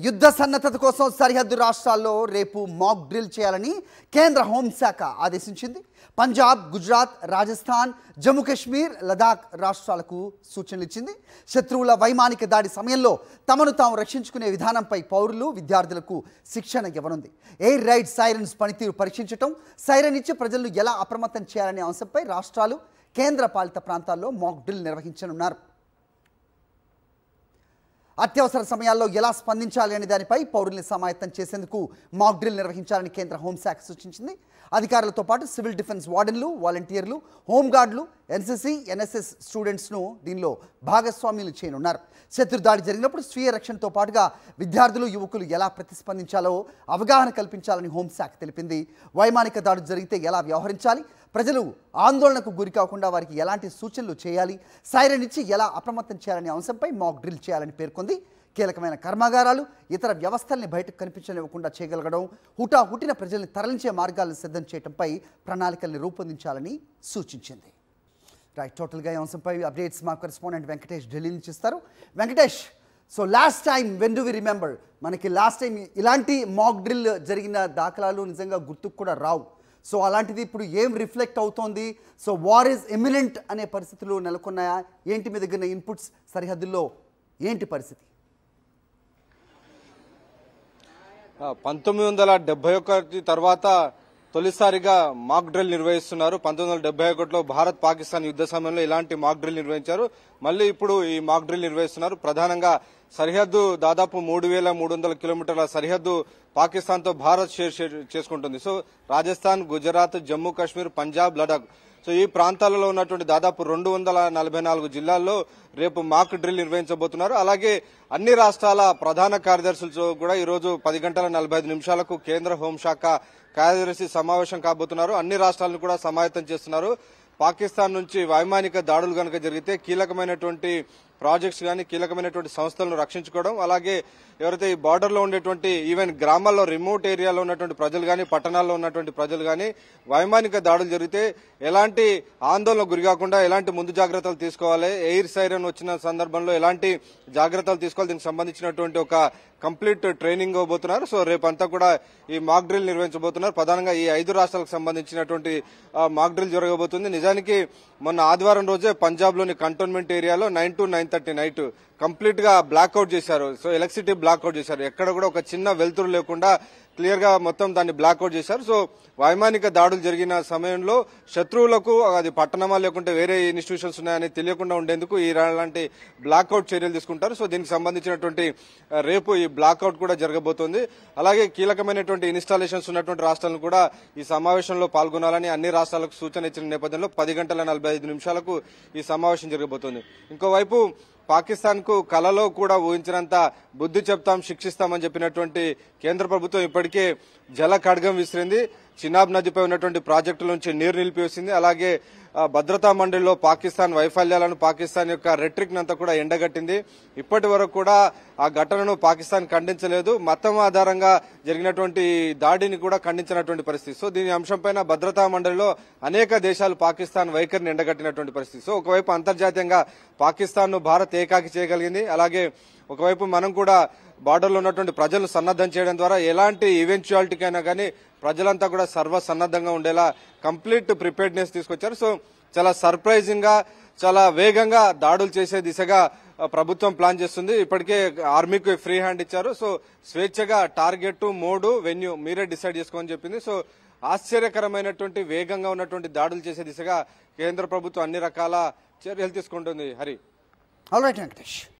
యుద్ధ సన్నద్ధత కోసం సరిహద్దు రాష్ట్రాల్లో రేపు మాక్ డ్రిల్ చేయాలని కేంద్ర హోంశాఖ ఆదేశించింది. పంజాబ్, గుజరాత్, రాజస్థాన్, జమ్మూ కాశ్మీర్, లదాఖ్ రాష్ట్రాలకు సూచనలు ఇచ్చింది. శత్రువుల వైమానిక దాడి సమయంలో తమను తాము రక్షించుకునే విధానంపై పౌరులు, విద్యార్థులకు శిక్షణ ఇవ్వనుంది. ఎయిర్ రైడ్ సైరన్స్ పనితీరు పరీక్షించడం, సైరన్ ఇచ్చి ప్రజలను ఎలా అప్రమత్తం చేయాలనే అంశంపై రాష్ట్రాలు, కేంద్ర పాలిత ప్రాంతాల్లో మాక్ డ్రిల్ నిర్వహించనున్నారు. అత్యవసర సమయాల్లో ఎలా స్పందించాలి అనే దానిపై పౌరుల్ని సమాయత్తం చేసేందుకు మాక్ డ్రిల్ నిర్వహించాలని కేంద్ర హోంశాఖ సూచించింది. అధికారులతో పాటు సివిల్ డిఫెన్స్ వార్డెన్లు, వాలంటీర్లు, హోంగార్డులు, ఎన్సీసీ, ఎన్ఎస్ఎస్ స్టూడెంట్స్ను దీనిలో భాగస్వామ్యులు చేయనున్నారు. శత్రుదాడి జరిగినప్పుడు స్వీయ రక్షణతో పాటుగా విద్యార్థులు, యువకులు ఎలా ప్రతిస్పందించాలో అవగాహన కల్పించాలని హోంశాఖ తెలిపింది. వైమానిక దాడి జరిగితే ఎలా వ్యవహరించాలి, ప్రజలు ఆందోళనకు గురి కాకుండా వారికి ఎలాంటి సూచనలు చేయాలి, సైరన్ ఇచ్చి ఎలా అప్రమత్తం చేయాలనే అంశంపై మాక్ డ్రిల్ చేయాలని పేర్కొంది. కీలకమైన కర్మాగారాలు, ఇతర వ్యవస్థల్ని బయటకు కనిపించనివ్వకుండా చేయగలగడం, హుటాహుటిన ప్రజల్ని తరలించే మార్గాలను సిద్ధం చేయడంపై ప్రణాళికల్ని రూపొందించాలని సూచించింది. రైట్, టోటల్గా ఈ అంశంపై అప్డేట్స్ మా కరెస్పాండెంట్ వెంకటేష్ ఢిల్లీ నుంచి ఇస్తారు. Venkatesh, so last time when do we remember, మనకి లాస్ట్ టైం ఇలాంటి మాక్ డ్రిల్ జరిగిన దాఖలాలు నిజంగా గుర్తుకు కూడా రావు. సో అలాంటిది ఇప్పుడు ఏం రిఫ్లెక్ట్ అవుతోంది? సో వార్ ఈజ్ ఎమినెంట్ అనే పరిస్థితులు నెలకొన్నాయా? ఏంటి మీ దగ్గర ఇన్పుట్స్? సరిహద్దుల్లో ఏంటి పరిస్థితి? 1971 తర్వాత తొలిసారిగా మాక్ డ్రిల్ నిర్వహిస్తున్నారు. 1971లో భారత్ పాకిస్తాన్ యుద్ధ సమయంలో ఇలాంటి మాక్ డ్రిల్ నిర్వహించారు. మళ్ళీ ఇప్పుడు ఈ మాక్ డ్రిల్ నిర్వహిస్తున్నారు. ప్రధానంగా సరిహద్దు దాదాపు 3300 కిలోమీటర్ల సరిహద్దు పాకిస్తాన్ తో భారత్ షేర్ చేసుకుంటుంది. సో రాజస్థాన్, గుజరాత్, జమ్మూ కాశ్మీర్, పంజాబ్, లడాక్, సో ఈ ప్రాంతాలలో ఉన్నటువంటి దాదాపు 244 జిల్లాల్లో రేపు మాక్ డ్రిల్ నిర్వహించబోతున్నారు. అలాగే అన్ని రాష్ట్రాల ప్రధాన కార్యదర్శులతో కూడా ఈరోజు 10:45 కేంద్ర హోంశాఖ కార్యదర్శి సమావేశం కాబోతున్నారు. అన్ని రాష్ట్రాలను కూడా సమాయత్తం చేస్తున్నారు. పాకిస్తాన్ నుంచి వైమానిక దాడులు కనుక జరిగితే కీలకమైనటువంటి ప్రాజెక్ట్స్ కానీ, కీలకమైనటువంటి సంస్థలను రక్షించుకోవడం, అలాగే ఎవరైతే ఈ బార్డర్ లో ఉండేటువంటి ఈవెన్ గ్రామాల్లో, రిమోట్ ఏరియాలో ఉన్నటువంటి ప్రజలు కానీ, పట్టణాల్లో ఉన్నటువంటి ప్రజలు కానీ వైమానిక దాడులు జరిగితే ఎలాంటి ఆందోళనకు గురికాకుండా ఎలాంటి ముందు జాగ్రత్తలు తీసుకోవాలి, ఎయిర్ సైరన్ వచ్చిన సందర్భంలో ఎలాంటి జాగ్రత్తలు తీసుకోవాలి, దీనికి సంబంధించినటువంటి ఒక కంప్లీట్ ట్రైనింగ్ ఇవ్వబోతున్నారు. సో రేపంతా కూడా ఈ మాక్ డ్రిల్ నిర్వహించబోతున్నారు. ప్రధానంగా ఈ 5 రాష్ట్రాలకు సంబంధించినటువంటి మాక్ డ్రిల్ జరగబోతుంది. నిజానికి మొన్న ఆదివారం రోజే పంజాబ్ లోని కంటోన్మెంట్ ఏరియాలో 9 to 9:30 నైట్ కంప్లీట్ గా బ్లాక్అవుట్ చేశారు. సో ఎలక్ట్రిసిటీ బ్లాక్అవుట్ చేశారు. ఎక్కడ కూడా ఒక చిన్న వెలుతురు లేకుండా క్లియర్ గా మొత్తం దాన్ని బ్లాక్అవుట్ చేశారు. సో వైమానిక దాడులు జరిగిన సమయంలో శత్రువులకు అది పట్టణమా లేకుంటే వేరే ఇన్స్టిట్యూషన్స్ ఉన్నాయని తెలియకుండా ఉండేందుకు ఇలాంటి బ్లాక్అవుట్ చర్యలు తీసుకుంటారు. సో దీనికి సంబంధించినటువంటి రేపు ఈ బ్లాక్అవుట్ కూడా జరగబోతోంది. అలాగే కీలకమైనటువంటి ఇన్స్టాలేషన్స్ ఉన్నటువంటి రాష్ట్రాలను కూడా ఈ సమావేశంలో పాల్గొనాలని అన్ని రాష్ట్రాలకు సూచన ఇచ్చిన నేపథ్యంలో 10:45 ఈ సమావేశం జరగబోతోంది. ఇంకోవైపు పాకిస్తాన్ కు కలలో కూడా ఊహించినంత బుద్ధి చెప్తాం, శిక్షిస్తామని చెప్పినటువంటి కేంద్ర ప్రభుత్వం ఇప్పటికే జల ఖడ్గం విసిరింది. చినాబ్ నదిపై ఉన్నటువంటి ప్రాజెక్టుల నుంచి నీరు నిలిపివేసింది. అలాగే భద్రతా మండలిలో పాకిస్తాన్ వైఫల్యాలను, పాకిస్తాన్ యొక్క రెట్రిక్ నంతా కూడా ఎండగట్టింది. ఇప్పటి వరకు కూడా ఆ ఘటనను పాకిస్తాన్ ఖండించలేదు. మతం ఆధారంగా జరిగినటువంటి దాడిని కూడా ఖండించినటువంటి పరిస్థితి. సో దీని అంశంపైన భద్రతా మండలిలో అనేక దేశాలు పాకిస్తాన్ వైఖరిని ఎండగట్టినటువంటి పరిస్థితి. సో ఒకవైపు అంతర్జాతీయంగా పాకిస్తాన్ ను భారత్ ఏకాకి చేయగలిగింది. అలాగే ఒకవైపు మనం కూడా బార్డర్లో ఉన్నటువంటి ప్రజలను సన్నద్దం చేయడం ద్వారా ఎలాంటి ఈవెంచువాలిటీకైనా కానీ ప్రజలంతా కూడా సర్వసన్నద్దంగా ఉండేలా కంప్లీట్ ప్రిపేర్డ్నెస్ తీసుకొచ్చారు. సో చాలా సర్ప్రైజింగ్ గా, చాలా వేగంగా దాడులు చేసే దిశగా ప్రభుత్వం ప్లాన్ చేస్తుంది. ఇప్పటికే ఆర్మీకి ఫ్రీ హ్యాండ్ ఇచ్చారు. సో స్వేచ్ఛగా టార్గెట్, మోడ్, వెన్యూ మీరే డిసైడ్ చేసుకోమని చెప్పింది. సో ఆశ్చర్యకరమైనటువంటి వేగంగా ఉన్నటువంటి దాడులు చేసే దిశగా కేంద్ర ప్రభుత్వం అన్ని రకాల చర్యలు తీసుకుంటుంది. Hari, all right Venkatesh.